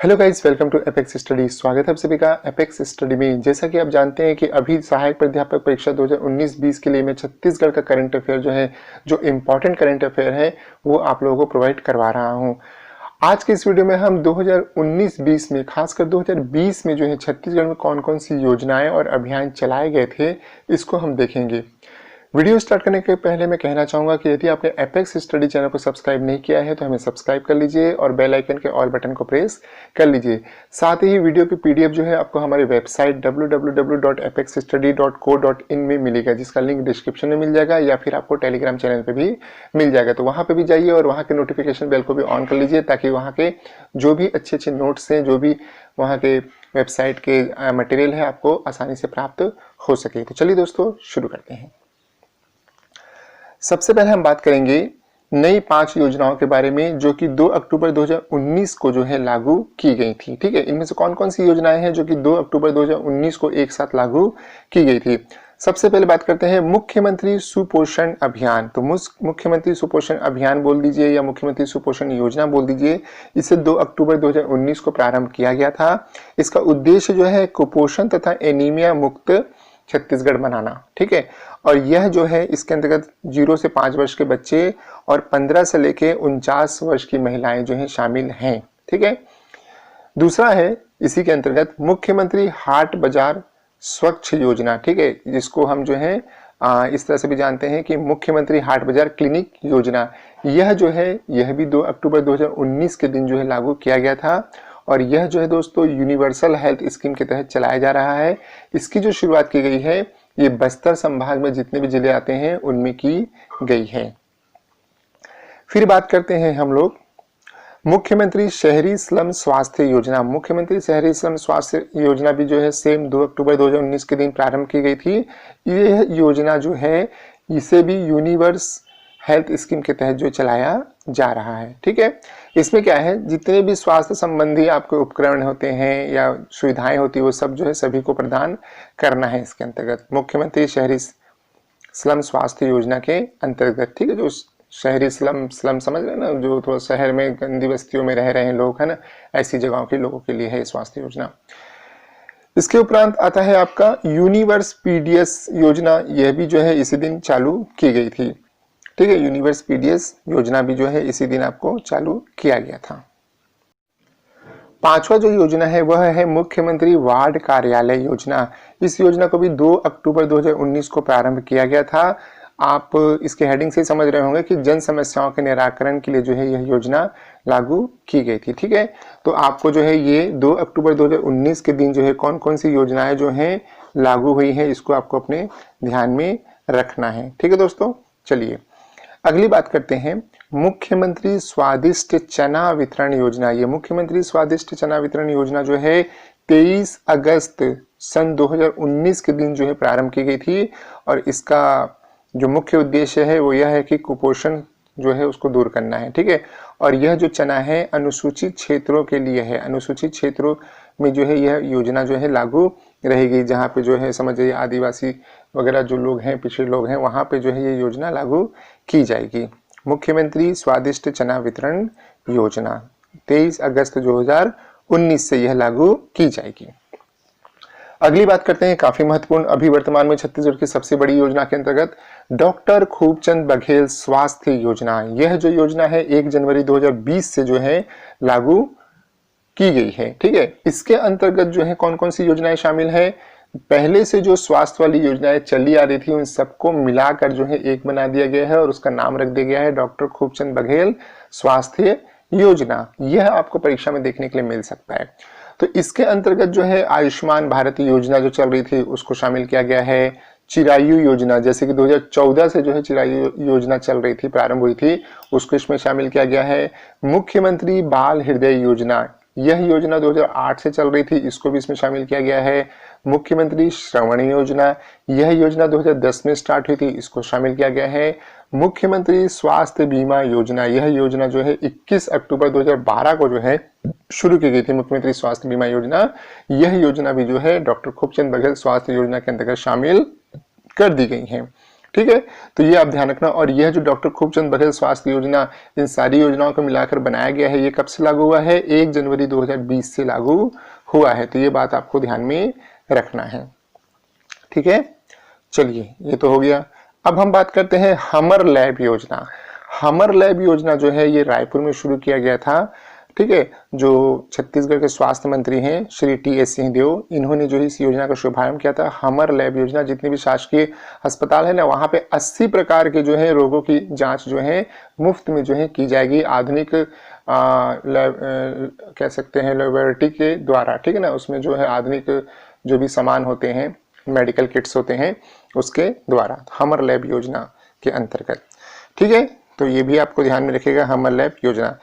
Hello guys, welcome to Apex Study. स्वागत है आप सभी का एपेक्स स्टडी में। जैसा कि आप जानते हैं कि अभी सहायक प्राध्यापक परीक्षा 2019-20 के लिए मैं छत्तीसगढ़ का करंट अफेयर जो इम्पोर्टेंट करंट अफेयर है वो आप लोगों को प्रोवाइड करवा रहा हूं। आज के इस वीडियो में हम 2019-20 में, खासकर 2020 में छत्तीसगढ़ में कौन कौन सी योजनाएं और अभियान चलाए गए थे इसको हम देखेंगे। वीडियो स्टार्ट करने के पहले मैं कहना चाहूंगा कि यदि आपने एपेक्स स्टडी चैनल को सब्सक्राइब नहीं किया है तो हमें सब्सक्राइब कर लीजिए और बेल आइकन के ऑल बटन को प्रेस कर लीजिए। साथ ही वीडियो की पीडीएफ आपको हमारी वेबसाइट www.apexstudy.co.in में मिलेगा, जिसका लिंक डिस्क्रिप्शन में मिल जाएगा या फिर आपको टेलीग्राम चैनल पे भी मिल जाएगा। तो वहां पे भी जाइए और वहां के नोटिफिकेशन बेल को भी ऑन कर लीजिए ताकि वहां के जो भी अच्छे नोट्स हैं, जो भी वहां के वेबसाइट के मटेरियल है, आपको आसानी से प्राप्त हो सके। तो चलिए दोस्तों, शुरू करते हैं। सबसे पहले हम बात करेंगे नई 5 योजनाओं के बारे में जो कि 2 अक्टूबर 2019 को लागू की गई थी। ठीक है, इनमें से कौन कौन सी योजनाएं हैं जो कि 2 अक्टूबर 2019 को एक साथ लागू की गई थी। सबसे पहले बात करते हैं मुख्यमंत्री सुपोषण अभियान। तो मुख्यमंत्री सुपोषण अभियान बोल दीजिए या मुख्यमंत्री सुपोषण योजना बोल दीजिए। इसे 2 अक्टूबर 2019 को प्रारंभ किया गया था। इसका उद्देश्य कुपोषण तथा एनीमिया मुक्त छत्तीसगढ़ बनाना। ठीक है, और यह इसके अंतर्गत 0 से 5 वर्ष के बच्चे और 15 से लेके 49 वर्ष की महिलाएं शामिल हैं। ठीक है, दूसरा है इसी के अंतर्गत मुख्यमंत्री हाट बाजार स्वच्छ योजना। ठीक है, जिसको हम इस तरह से भी जानते हैं कि मुख्यमंत्री हाट बाजार क्लिनिक योजना। यह भी 2 अक्टूबर 2019 के दिन लागू किया गया था और यह दोस्तों यूनिवर्सल हेल्थ स्कीम के तहत चलाया जा रहा है। इसकी जो शुरुआत की गई है ये बस्तर संभाग में जितने भी जिले आते हैं उनमें की गई है। फिर बात करते हैं हम लोग मुख्यमंत्री शहरी स्लम स्वास्थ्य योजना। मुख्यमंत्री शहरी स्लम स्वास्थ्य योजना भी सेम 2 अक्टूबर 2019 के दिन प्रारंभ की गई थी। यह योजना इसे भी यूनिवर्स हेल्थ स्कीम के तहत चलाया जा रहा है। ठीक है, इसमें क्या है, जितने भी स्वास्थ्य संबंधी आपके उपकरण होते हैं या सुविधाएं होती है वो सब सभी को प्रदान करना है इसके अंतर्गत, मुख्यमंत्री शहरी स्लम स्वास्थ्य योजना के अंतर्गत। ठीक है, जो शहरी स्लम समझ रहे हैं ना, जो थोड़ा शहर में गंदी बस्तियों में रह रहे हैं लोग, है ना, ऐसी जगहों के लोगों के लिए है स्वास्थ्य योजना। इसके उपरांत आता है आपका यूनिवर्स पीडीएस योजना। यह भी इसी दिन चालू की गई थी। ठीक है, यूनिवर्स पीडीएस योजना भी इसी दिन आपको चालू किया गया था। पांचवा जो योजना है वह है मुख्यमंत्री वार्ड कार्यालय योजना। इस योजना को भी 2 अक्टूबर 2019 को प्रारंभ किया गया था। आप इसके हेडिंग से समझ रहे होंगे कि जन समस्याओं के निराकरण के लिए यह योजना लागू की गई थी। ठीक है, तो आपको ये 2 अक्टूबर 2019 के दिन कौन कौन सी योजनाएं लागू हुई है इसको आपको अपने ध्यान में रखना है। ठीक है दोस्तों, चलिए अगली बात करते हैं मुख्यमंत्री स्वादिष्ट चना वितरण योजना। ये मुख्यमंत्री स्वादिष्ट चना वितरण योजना 23 अगस्त सन 2019 के दिन प्रारंभ की गई थी और इसका जो मुख्य उद्देश्य है वो यह है कि कुपोषण उसको दूर करना है। ठीक है, और यह जो चना है अनुसूचित क्षेत्रों के लिए है। अनुसूचित क्षेत्रों में यह योजना लागू रहेगी, जहाँ पे समझ जाइए आदिवासी वगैरह जो लोग हैं, पिछड़े लोग हैं, वहां पे ये योजना लागू की जाएगी। मुख्यमंत्री स्वादिष्ट चना वितरण योजना 23 अगस्त 2019 से यह लागू की जाएगी। अगली बात करते हैं काफी महत्वपूर्ण, अभी वर्तमान में छत्तीसगढ़ की सबसे बड़ी योजना के अंतर्गत डॉक्टर खूबचंद बघेल स्वास्थ्य योजना। यह जो योजना है 1 जनवरी 2020 से लागू की गई है। ठीक है, इसके अंतर्गत कौन कौन सी योजनाएं शामिल है। पहले से जो स्वास्थ्य वाली योजनाएं चली आ रही थी उन सबको मिलाकर एक बना दिया गया है और उसका नाम रख दिया गया है डॉक्टर खूबचंद बघेल स्वास्थ्य योजना। यह आपको परीक्षा में देखने के लिए मिल सकता है। तो इसके अंतर्गत आयुष्मान भारत योजना जो चल रही थी उसको शामिल किया गया है। चिरायु योजना, जैसे कि 2014 से चिरायु योजना चल रही थी, प्रारंभ हुई थी, उसको इसमें शामिल किया गया है। मुख्यमंत्री बाल हृदय योजना, यह योजना 2008 से चल रही थी, इसको भी इसमें शामिल किया गया है। मुख्यमंत्री श्रवण योजना, यह योजना 2010 में स्टार्ट हुई थी, इसको शामिल किया गया है। मुख्यमंत्री स्वास्थ्य बीमा योजना, यह योजना 21 अक्टूबर 2012 को शुरू की गई थी। मुख्यमंत्री स्वास्थ्य बीमा योजना, यह योजना भी डॉक्टर खूबचंद बघेल स्वास्थ्य योजना के अंतर्गत शामिल कर दी गई है। ठीक है, तो ये आप ध्यान रखना। और यह जो डॉक्टर खूबचंद बघेल स्वास्थ्य योजना, इन सारी योजनाओं को मिलाकर बनाया गया है, ये कब से लागू हुआ है? 1 जनवरी 2020 से लागू हुआ है। तो ये बात आपको ध्यान में रखना है, ठीक है। चलिए, ये तो हो गया। अब हम बात करते हैं हमर लैब योजना। हमर लैब योजना जो है ये रायपुर में शुरू किया गया था, ठीक है। जो छत्तीसगढ़ के स्वास्थ्य मंत्री हैं श्री टी.एस. सिंहदेव, इन्होंने जो इस योजना का शुभारंभ किया था। हमर लैब योजना, जितने भी शासकीय अस्पताल है ना, वहाँ पे 80 प्रकार के जो है रोगों की जांच जो है मुफ्त में जो है की जाएगी, आधुनिक कह सकते हैं लेबोरेटरी के द्वारा, ठीक है ना। उसमें जो है आधुनिक जो भी सामान होते हैं, मेडिकल किट्स होते हैं, उसके द्वारा, हमर लैब योजना के अंतर्गत, ठीक है। तो ये भी आपको ध्यान में रखिएगा, हमर लैब योजना।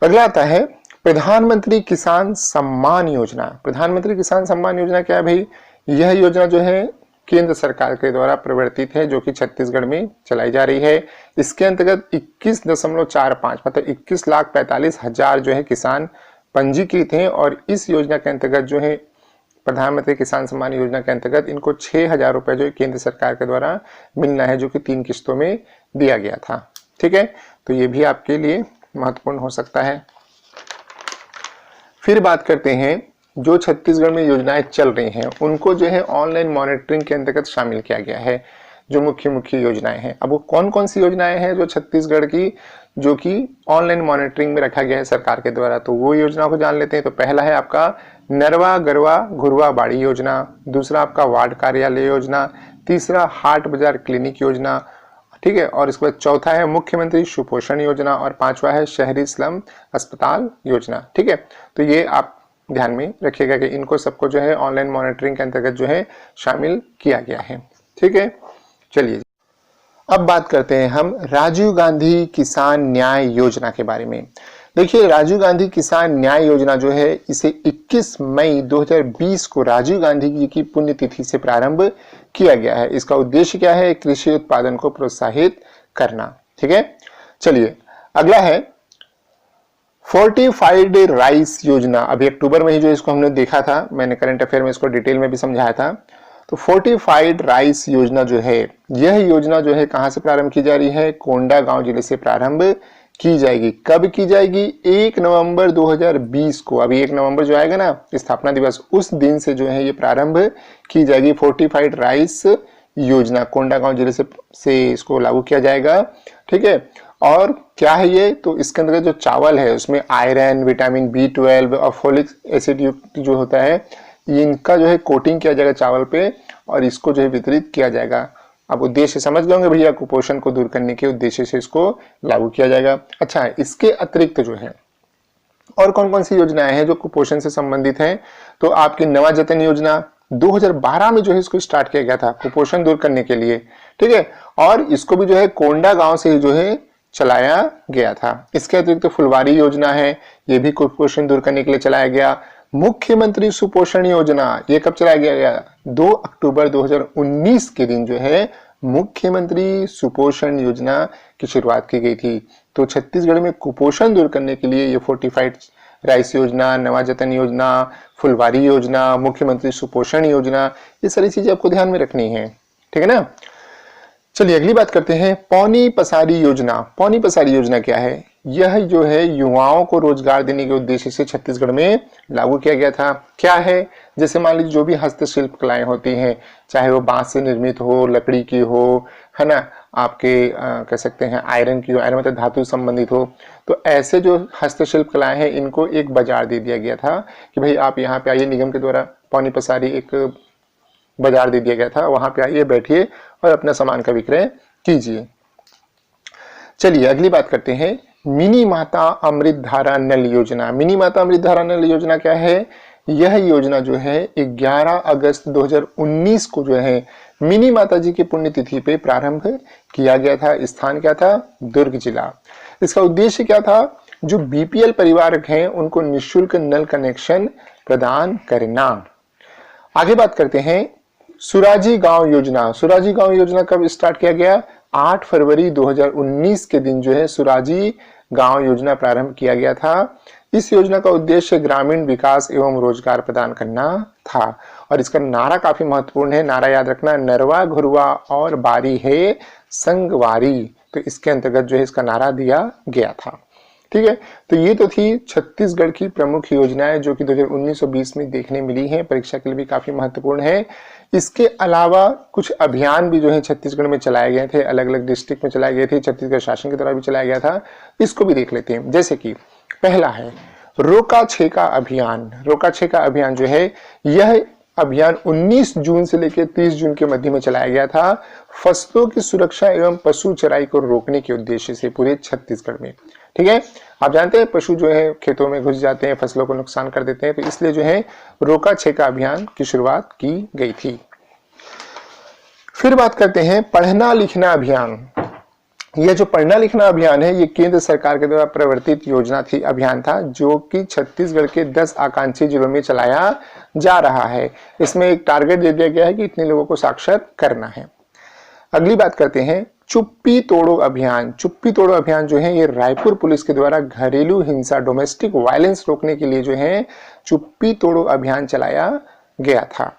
अगला आता है प्रधानमंत्री किसान सम्मान योजना। प्रधानमंत्री किसान सम्मान योजना क्या है भाई? यह योजना जो है केंद्र सरकार के द्वारा प्रवर्तित है, जो कि छत्तीसगढ़ में चलाई जा रही है। इसके अंतर्गत 21.45 मतलब 21,45,000 जो है किसान पंजीकृत हैं, और इस योजना के अंतर्गत जो है प्रधानमंत्री किसान सम्मान योजना के अंतर्गत इनको 6,000 रुपए जो केंद्र सरकार के द्वारा मिलना है, जो कि 3 किस्तों में दिया गया था, ठीक है। तो ये भी आपके लिए महत्वपूर्ण हो सकता है। फिर बात करते हैं जो छत्तीसगढ़ में योजनाएं चल रही हैं, उनको जो है ऑनलाइन मॉनिटरिंग के अंतर्गत शामिल किया गया है। जो मुख्य मुख्य योजनाएं हैं, अब वो कौन कौन सी योजनाएं हैं जो छत्तीसगढ़ की, जो कि ऑनलाइन मॉनिटरिंग में रखा गया है सरकार के द्वारा, तो वो योजना को जान लेते हैं। तो पहला है आपका नरवा गरवा घुरवा बाड़ी योजना, दूसरा आपका वार्ड कार्यालय योजना, तीसरा हाट बाजार क्लिनिक योजना, ठीक है। और इसके बाद चौथा है मुख्यमंत्री सुपोषण योजना, और पांचवा है शहरी स्लम अस्पताल योजना, ठीक है। तो ये आप ध्यान में रखिएगा कि इनको सबको जो है ऑनलाइन मॉनिटरिंग के अंतर्गत जो है शामिल किया गया है, ठीक है। चलिए, अब बात करते हैं हम राजीव गांधी किसान न्याय योजना के बारे में। देखिए, राजीव गांधी किसान न्याय योजना जो है, इसे 21 मई 2020 को राजीव गांधी जी की पुण्यतिथि से प्रारंभ किया गया है। इसका उद्देश्य क्या है? कृषि उत्पादन को प्रोत्साहित करना, ठीक है। चलिए, अगला है फोर्टिफाइड राइस योजना। अभी अक्टूबर में ही जो इसको हमने देखा था, मैंने करंट अफेयर में इसको डिटेल में भी समझाया था। तो फोर्टिफाइड राइस योजना जो है, यह योजना जो है कहां से प्रारंभ की जा रही है? कोंडागांव जिले से प्रारंभ की जाएगी। कब की जाएगी? 1 नवंबर 2020 को। अभी 1 नवंबर जो आएगा ना, स्थापना दिवस, उस दिन से जो है ये प्रारंभ की जाएगी। फोर्टिफाइड राइस योजना कोंडागांव जिले से इसको लागू किया जाएगा, ठीक है। और क्या है ये? तो इसके अंदर जो चावल है उसमें आयरन, विटामिन B12 और फोलिक एसिड युक्त जो होता है, इनका जो है कोटिंग किया जाएगा चावल पे, और इसको जो है वितरित किया जाएगा। अब उद्देश्य समझ गए होंगे भैया, कुपोषण को दूर करने के उद्देश्य से इसको लागू किया जाएगा। अच्छा, इसके अतिरिक्त जो है और कौन कौन सी योजनाएं हैं जो कुपोषण से संबंधित हैं? तो आपकी नवाजतन योजना 2012 में जो है इसको स्टार्ट किया गया था कुपोषण दूर करने के लिए, ठीक है। और इसको भी जो है कोंडागांव से ही जो है चलाया गया था। इसके अतिरिक्त तो फुलवारी योजना है, ये भी कुपोषण दूर करने के लिए चलाया गया। मुख्यमंत्री सुपोषण योजना, ये कब चलाया गया? 2 अक्टूबर 2019 के दिन जो है मुख्यमंत्री सुपोषण योजना की शुरुआत की गई थी। तो छत्तीसगढ़ में कुपोषण दूर करने के लिए ये फोर्टिफाइड राइस योजना, नवाजतन योजना, फुलवारी योजना, मुख्यमंत्री सुपोषण योजना, ये सारी चीजें आपको ध्यान में रखनी है, ठीक है ना। चलिए, अगली बात करते हैं पौनी पसारी योजना। पौनी पसारी योजना क्या है? यह जो है युवाओं को रोजगार देने के उद्देश्य से छत्तीसगढ़ में लागू किया गया था। क्या है? जैसे मान लीजिए जो भी हस्तशिल्प कलाएं होती हैं, चाहे वो बांस से निर्मित हो, लकड़ी की हो, है ना, आपके कह सकते हैं आयरन की हो, आयरन मतलब धातु संबंधित हो, तो ऐसे जो हस्तशिल्प कलाएं हैं इनको एक बाजार दे दिया गया था कि भाई आप यहाँ पे आइए। निगम के द्वारा पौनी पसारी एक बाजार दे दिया गया था, वहां पे आइए, बैठिए और अपना सामान का विक्रय कीजिए। चलिए, अगली बात करते हैं मिनी माता अमृत धारा नल योजना। मिनी माता अमृत धारा नल योजना क्या है? यह योजना जो है 11 अगस्त 2019 को जो है मिनी माता जी की पुण्यतिथि पे प्रारंभ किया गया था। स्थान क्या था? दुर्ग जिला। इसका उद्देश्य क्या था? जो बीपीएल परिवार हैं उनको निःशुल्क नल कनेक्शन प्रदान करना। आगे बात करते हैं सुराजी गांव योजना। सुराजी गांव योजना कब स्टार्ट किया गया? 8 फरवरी 2019 के दिन जो है सुराजी गांव योजना प्रारंभ किया गया था। इस योजना का उद्देश्य ग्रामीण विकास एवं रोजगार प्रदान करना था। और इसका नारा काफी महत्वपूर्ण है, नारा याद रखना, नरवा घुरवा और बारी है संगवारी। तो इसके अंतर्गत जो है इसका नारा दिया गया था। ठीक है, तो ये तो थी छत्तीसगढ़ की प्रमुख योजनाएं जो कि 2019-20 में देखने मिली हैं, परीक्षा के लिए भी काफी महत्वपूर्ण है। इसके अलावा कुछ अभियान भी जो है छत्तीसगढ़ में चलाए गए थे, अलग अलग डिस्ट्रिक्ट में चलाए गए थे, छत्तीसगढ़ शासन के द्वारा भी चलाया गया था। इसको भी देख लेते हैं। जैसे कि पहला है रोका छेका अभियान। रोका छेका अभियान जो है यह अभियान 19 जून से लेकर 30 जून के मध्य में चलाया गया था, फसलों की सुरक्षा एवं पशु चराई को रोकने के उद्देश्य से पूरे छत्तीसगढ़ में। ठीक है, आप जानते हैं पशु जो है खेतों में घुस जाते हैं, फसलों को नुकसान कर देते हैं, तो इसलिए जो है रोका छेका अभियान की शुरुआत की गई थी। फिर बात करते हैं पढ़ना लिखना अभियान। यह जो पढ़ना लिखना अभियान है ये केंद्र सरकार के द्वारा प्रवर्तित योजना थी, अभियान था, जो कि छत्तीसगढ़ के 10 आकांक्षी जिलों में चलाया जा रहा है। इसमें एक टारगेट दे दिया गया है कि इतने लोगों को साक्षर करना है। अगली बात करते हैं चुप्पी तोड़ो अभियान। चुप्पी तोड़ो अभियान जो है ये रायपुर पुलिस के द्वारा घरेलू हिंसा, डोमेस्टिक वायलेंस रोकने के लिए जो है चुप्पी तोड़ो अभियान चलाया गया था।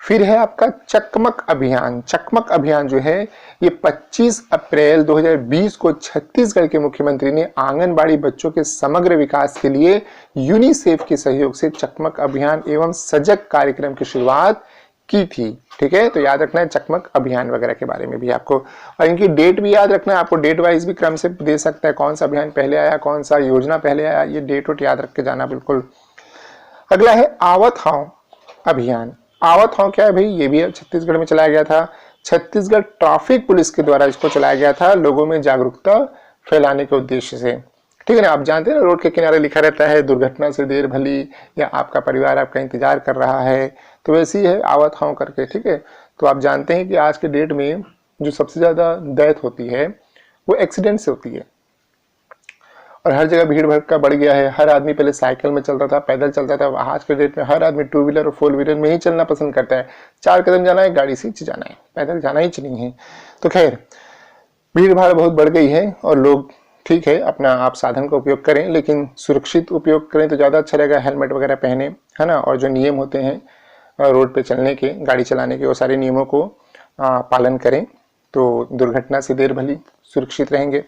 फिर है आपका चकमक अभियान। चकमक अभियान जो है ये 25 अप्रैल 2020 को छत्तीसगढ़ के मुख्यमंत्री ने आंगनबाड़ी बच्चों के समग्र विकास के लिए यूनिसेफ के सहयोग से चकमक अभियान एवं सजग कार्यक्रम की शुरुआत की थी। ठीक है, तो याद रखना है चकमक अभियान वगैरह के बारे में भी आपको, और इनकी डेट भी याद रखना है। आपको डेट वाइज भी क्रम से दे सकता है, कौन सा अभियान पहले आया, कौन सा योजना पहले आया, ये डेट वोट याद रख के जाना बिल्कुल। अगला है आवत हाव अभियान। आवत हाव क्या है भाई, ये भी छत्तीसगढ़ में चलाया गया था। छत्तीसगढ़ ट्रैफिक पुलिस के द्वारा इसको चलाया गया था लोगों में जागरूकता फैलाने के उद्देश्य से। ठीक है ना, आप जानते हैं ना रोड के किनारे लिखा रहता है दुर्घटना से देर भली, या आपका परिवार आपका इंतजार कर रहा है, तो वैसी है आवत हाव करके। ठीक है, तो आप जानते हैं कि आज के डेट में जो सबसे ज्यादा डेथ होती है वो एक्सीडेंट से होती है, और हर जगह भीड़ भड़का बढ़ गया है। हर आदमी पहले साइकिल में चलता था, पैदल चलता था, आज के डेट में हर आदमी 2 व्हीलर और 4 व्हीलर में ही चलना पसंद करता है। 4 कदम जाना है गाड़ी से जाना है, पैदल जाना ही नहीं है। तो खैर भीड़ भाड़ बहुत बढ़ गई है, और लोग ठीक है अपना आप साधन का उपयोग करें, लेकिन सुरक्षित उपयोग करें तो ज़्यादा अच्छा रहेगा। हेलमेट वगैरह पहने, है ना, और जो नियम होते हैं रोड पे चलने के, गाड़ी चलाने के, वो सारे नियमों को पालन करें, तो दुर्घटना से देर भली, सुरक्षित रहेंगे।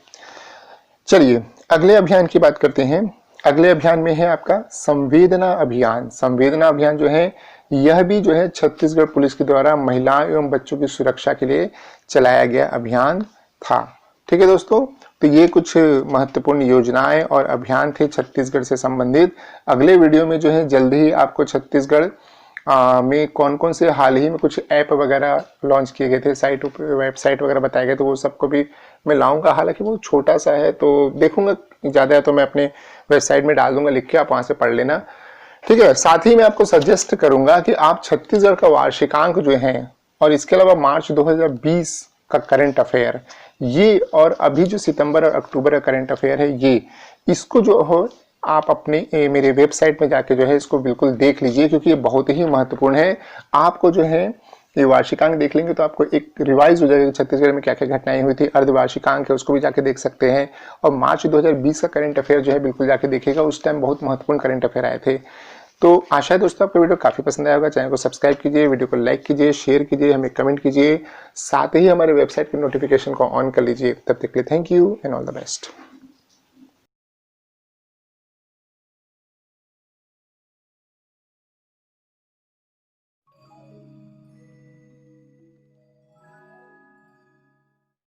चलिए अगले अभियान की बात करते हैं। अगले अभियान में है आपका संवेदना अभियान। संवेदना अभियान जो है यह भी जो है छत्तीसगढ़ पुलिस के द्वारा महिलाओं एवं बच्चों की सुरक्षा के लिए चलाया गया अभियान था। ठीक है दोस्तों, तो ये कुछ महत्वपूर्ण योजनाएं और अभियान थे छत्तीसगढ़ से संबंधित। अगले वीडियो में जो है जल्दी ही आपको छत्तीसगढ़ में कौन कौन से हाल ही में कुछ ऐप वगैरह लॉन्च किए गए थे, वेबसाइट वगैरह बताए गए, तो वो सबको भी मैं लाऊंगा। हालांकि वो छोटा सा है तो देखूंगा, ज़्यादा है तो मैं अपने वेबसाइट में डाल दूंगा लिख के, आप वहाँ से पढ़ लेना। ठीक है, साथ ही मैं आपको सजेस्ट करूंगा कि आप छत्तीसगढ़ का वार्षिकांक जो है, और इसके अलावा मार्च 2020 का करंट अफेयर, ये और अभी जो सितंबर और अक्टूबर का करंट अफेयर है, ये इसको जो हो आप अपने मेरे वेबसाइट में जाके जो है इसको बिल्कुल देख लीजिए, क्योंकि ये बहुत ही महत्वपूर्ण है। आपको जो है ये वार्षिकांक देख लेंगे तो आपको एक रिवाइज हो जाएगा छत्तीसगढ़ में क्या क्या घटनाएं हुई थी। अर्धवार्षिकांक है उसको भी जाके देख सकते हैं, और मार्च 2020 का करंट अफेयर जो है बिल्कुल जाके देखिएगा, उस टाइम बहुत महत्वपूर्ण करंट अफेयर आए थे। तो आशा है दोस्तों आपको वीडियो काफी पसंद आया होगा। चैनल को सब्सक्राइब कीजिए, वीडियो को लाइक कीजिए, शेयर कीजिए, हमें कमेंट कीजिए, साथ ही हमारे वेबसाइट की नोटिफिकेशन को ऑन कर लीजिए। तब तक के लिए thank you and all the best.